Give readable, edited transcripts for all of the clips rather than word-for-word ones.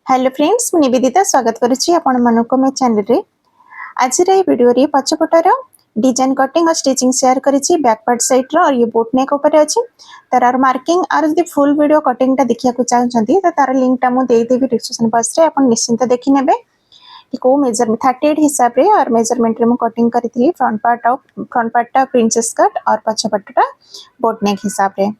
Hello friends मु निवेदिता स्वागत करुच्ची आपण मानको मे चैनल रे। आज रे वीडियो रे पछपटर डिजाइन कटिंग और स्टिचिंग शेयर करिछि बैक पार्ट साइड रो और ये बोट नेक ऊपर अछि तार आर मार्किंग और जदी फुल वीडियो कटिंग ता देखिया को चाहछंती त तार लिंक ता मु देई देबी डिस्क्रिप्शन बॉक्स रे आपण निश्चिंत देखि नेबे कि को मेजरमेंट 38 हिसाब रे और मेजरमेंट रे मु कटिंग करिथिली फ्रंट पार्ट टा प्रिंसेस कट और पछपटटा बोट नेक हिसाब रे।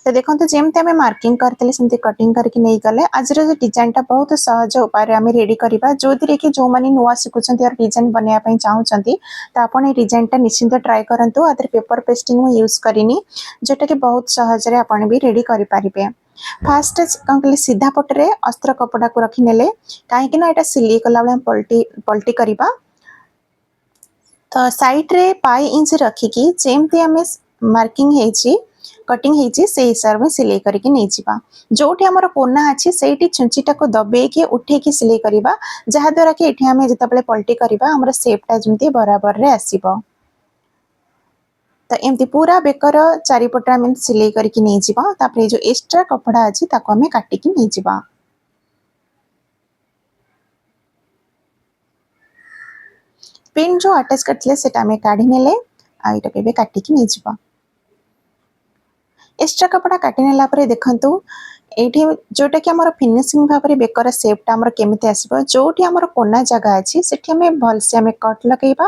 तो देखो जमती आम मार्किंग करते सेमती कटिंग करके नहीं गले आज डिजाइन टा बहुत सहज उपाय आम रेडी करवा जो थी कि जो मैंने नुआ शिखुंट और डिजाइन बनवाई चाहूँगी तो आपड़ डिजाइन टा निश्चिंत ट्राए करूँ आदि पेपर पेस्टिंग यूज करनी जोटा कि बहुत सहज आपड़ भी रेडी करेंगे। फास्ट कौन कह सीधा पटरे अस्त्र कपड़ा को रखिने कहीं यहाँ सिलाई कला पलटी पलटी करवा तो साइड रे पाई इंच रखिकी जमती आम मार्किंग है कटिंग होती से हिसाब में सिलाई करके नहीं जावा जोटी आमर कोना अच्छी से छुंचीटा को दबेकी उठेकी सिलाई करवा जहाद्वारा कि ये आम जिते पलटी करवा आमर सेपटा जमी बराबर रे आसीबो। तो एमती पूरा बेकर चारिपट आम सिलाई करके नहीं जावा तापर जो एक्स्ट्रा कपड़ा अच्छी ताको आम काटिकी नहीं जावा। पिन जो अटैच करथिले सेटा आम काढ़ी नेले आइटा केबे काटिकी नहीं जावा। एक्स्ट्रा कपड़ा काटी नेला परे देखंतु एठी जोटा कि हमर फिनिशिंग भाव रे बेकर शेपटा हमर केमिते आसीबो जोठी हमर कोना जगह अछि सेठी हमें भल से हमें कट लगाइबा।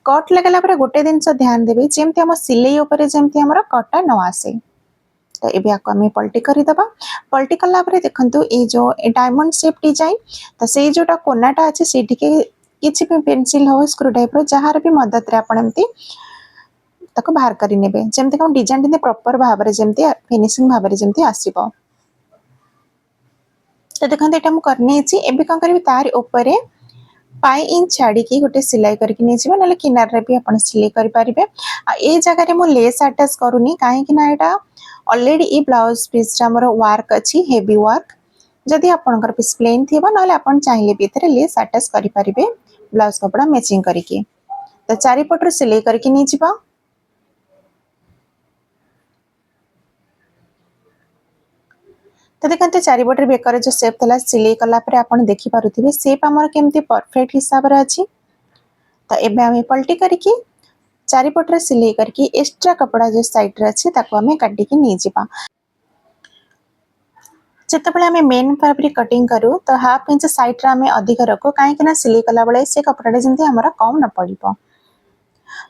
कट लगाला परे गोटे दिन से ध्यान देबे जेमति हम सिलाई ऊपर जेमति हमर कटा न आसे। तो एबे आको हमें पलटी करि दबा पलटी कला परे देखंतु ए जो डायमंड शेप डिजाइन तो से जोटा कोनाटा अछि सेठी के किछि भी पेंसिल हो स्क्रू ड्राइवर जहार भी मदद रे आपण एमति ताको बाहर करि नेबे जेमति कोन डिजाइन दिने प्रॉपर भाव रे जेमति फिनिशिंग भाव रे जेमति आसीबो। तो देखते ये मुझे करनी एबे कौन करी तार ऊपर पाई इंच छाड़ी गोटे सिलाई करके नहीं जावा ना किनार रे भी अपन सिलाई करि परिबे। आ ए जगह रे मु लेस अटैच करूनी काहे कि ना एटा ऑलरेडी ई ब्लाउज पीस रा हमर वर्क अछि हेवी वर्क जदि आपनकर पीस प्लेन थिबो ना अपन चाहिए भीतर लेस अटैच करि परिबे ब्लाउज कपड़ा मैचिंग करके। तो चारि पटर सिलाई करके नहीं जावा तो देखते चारिपटे बेकर जो सेप था सिलाई कलापर आप देखिपे सेप आमर केमती परफेक्ट हिसाब से अच्छी। तो एबे आम पलटी करके चारिपटे सिलाई करके एक्स्ट्रा कपड़ा जो साइड रे अच्छी आम काटिकी नहीं जावा। जितेबाला आम मेन भाव कटिंग करूँ तो हाफ इंच साइड आम अधिक रखू कहीं सिलाई कला बेले से कपड़ा जमी आम कम न पड़ो।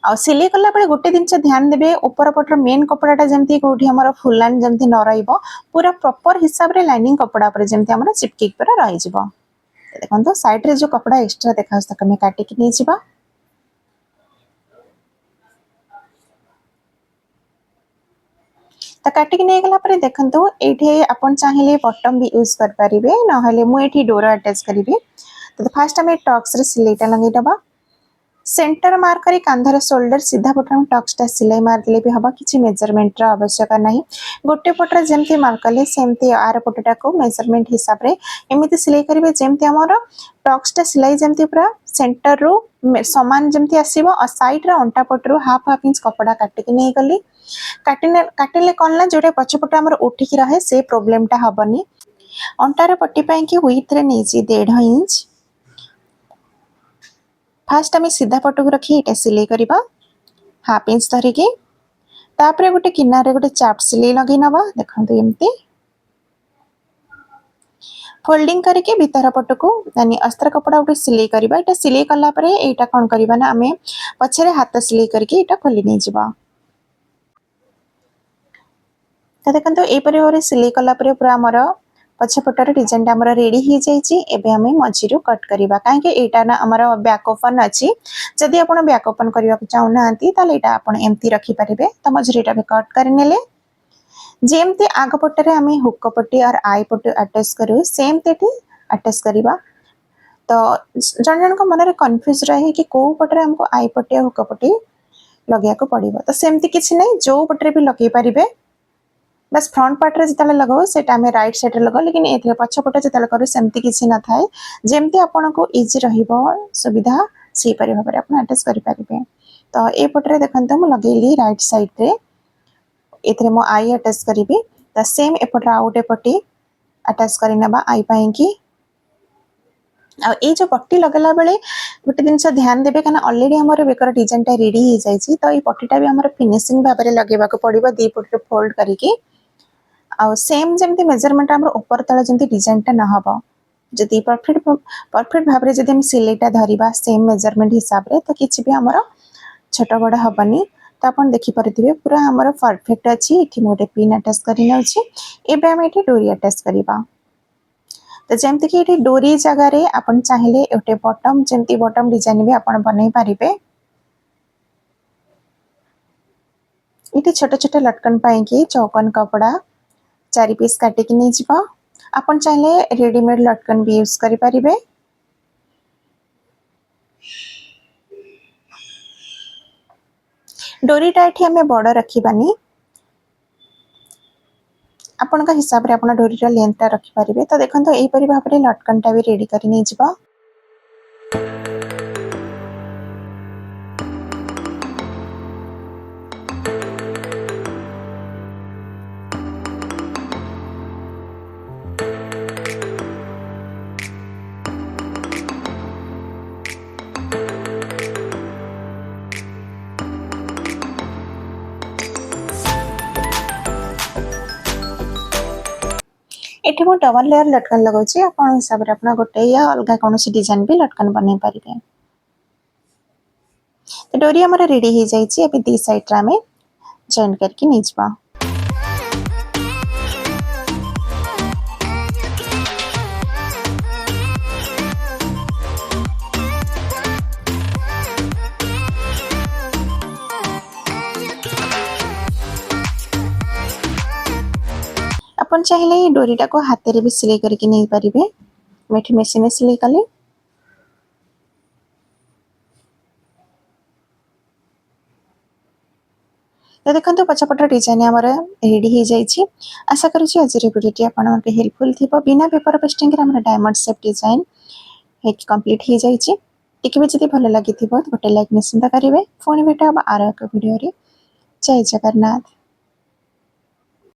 आ सिलाई कला बेले गोटे दिन ध्यान देबे ऊपर पटर मेन कपड़ाटा जमती कोठी हमर फुलान जमती न रहिबो पूरा प्रॉपर हिसाब रे लाइनिंग कपड़ा पर जमती हमर चिपकी पर रहि जिवो। देखंतो साइड रे जो कपड़ा एक्स्ट्रा देखास तक में काटी के नहीं जिवो। तो काटिक नहीं गला पर देखंतो एठी अपन चाहिए बटन भी यूज कर परिबे न हले मु एठी डोर अटैच करिबे। तो फर्स्ट हम टक्स रे सिलाईटा लगे दबा सेंटर मार्क करी कांधर शोल्डर सीधा पटन टक्सटा सिलाई मार देले भी हबा किछि मेजरमेंट रा आवश्यक नहीं। गोटे पटर जेमती मार्क कले सेमती आर पटटा को मेजरमेंट हिसाब रे एमिति सिलाई करिवे जेमती हमर टक्सटा सिलाई जेमती पूरा सेंटर रो समान जेमती आसीबो और साइड रा अंटा पटरो हाफ हाफ इंच कपड़ा काटि के नहीं गली काटिले कोनला जोटे पछपटा हमर उठी की रहे से प्रॉब्लम टा हबनी। अंटार पट्टी पई कि विड्थ रे नीची 1.5 इंच फास्ट आम सीधा पट को रखी ये सिलाई करवा हाफ इंच धरिकी तापर गोटे किनारे गोटे चाप सिलाई लगे नवा देखते एमती फोल्डिंग करके भीतर पट को यानी अस्त्र कपड़ा गोटे सिलाई करवा ये सिलाई कला परे एटा कौन करवा ना आम पछरे हाथ सिलाई करके एटा खोली नहीं जावा। तो देखते यहपर सिलाई कला परे पूरा आमर पछपटर डिजाइन आम रेडी हो जाए आम मझीरू कट करवा कहीं यहाँ ना आम बैक ओपन अच्छी जदि आप बैक ओपन करने चाहूना आप एमती रखिपारे तो मझीरा भी कट करने जमती आग पटे आम हुक पट्टी और आई पट्टी अटैच करूँ सेमती अटैच करवा। तो जन जन मन कन्फ्यूज रहे कि कौ पटे आमको आई पट्टी और हुक पट्टी लगे पड़ो तो सेमती किसी नहीं जो पटे भी लगे पारे बस फ्रंट पार्ट रे जितले लगाओ सेटा हमें राइट साइड रे लगाओ लेकिन एथरे पछपटे जितले करू सेमती किछि न थाए जेमती आपनको इजी रहिबो सुविधा से परि भाबरे आपण अटैच करि परिबे। तो ए पटरे देखंत हम लगेली राइट साइड रे एथरे मो आई अटैच करिबी तो सेम एपटरा आउटे पटी अटैच करिनबा आई पाई की आ ए जो पट्टी लगला बेले गोटे जिनस ध्यान देबे कना ऑलरेडी हमर बेकर डिजाइन टा रेडी हो जाई छी तो ए पट्टीटा भी हमर फिनिशिंग भाबरे लगेबा को पड़िबो दी पट फोल्ड करिके आ सेम जेमती मेजरमेंट हमर ऊपर तळ जेमती डिजाइन टा न हबो जदि परफेक्ट भाबरे जदि हम सिलेटा धरिबा सेम मेजरमेंट हिसाब रे तो किछि भी हमर छोट बड़ हबनी तो अपन देखि परथिबे पूरा हमर परफेक्ट अछि इठी मोटे पिन अटैच करि नै छी एबे हम इठी डोरी अटैच करिबा तो जमती कि ये डोरी जगार आपन चाहिए गोटे बटम जमती बटम डिजाइन भी आपन बनै पारिबे इटी छोट छोट लटकन पाई कि चौकन कपड़ा 4 पीस काटी कि नहीं जिबा आपन चाहिए रेडीमेड लटकन भी यूज करि पारिबे डोरीटा एठी हमें बड़ रखिबानी आपन का हिसाब रे आपन डोरीटा लेंथ रखि पारिबे तो देखंतो एही परि भाबरे लटकन टा भी रेडी करि नै जिबा एठी मो डबल लेयर लटकन लगाउछि आपन हिसाब रे अपना गोटे या अलगा कोनोसी डिजाइन भी लटकन बनै पारिबे तो डोरी हमर रेडी हो जाई छी अभी दी साइड रे हमें जॉइन करके नै जिबा अपन चाहिए डोरीटा को हाथ रे भी सिलाई करके नहीं पारिबे मेठी मशीन सिलाई कले तो देखंतो पछपट डिजाइन हमर रेडी हो जाई छी आशा करूछी आज रे वीडियो आपन के हेल्पफुल थिबो बिना पेपर पेस्टिंग रे हमर डायमंड शेप डिजाइन हे कंप्लीट हो जाई छी टिके भी जदी भलो लागि थिबो तो गोटे लाइक निश्चित करिवे फोन भेटा आरो एक वीडियो रे जय जगन्नाथ।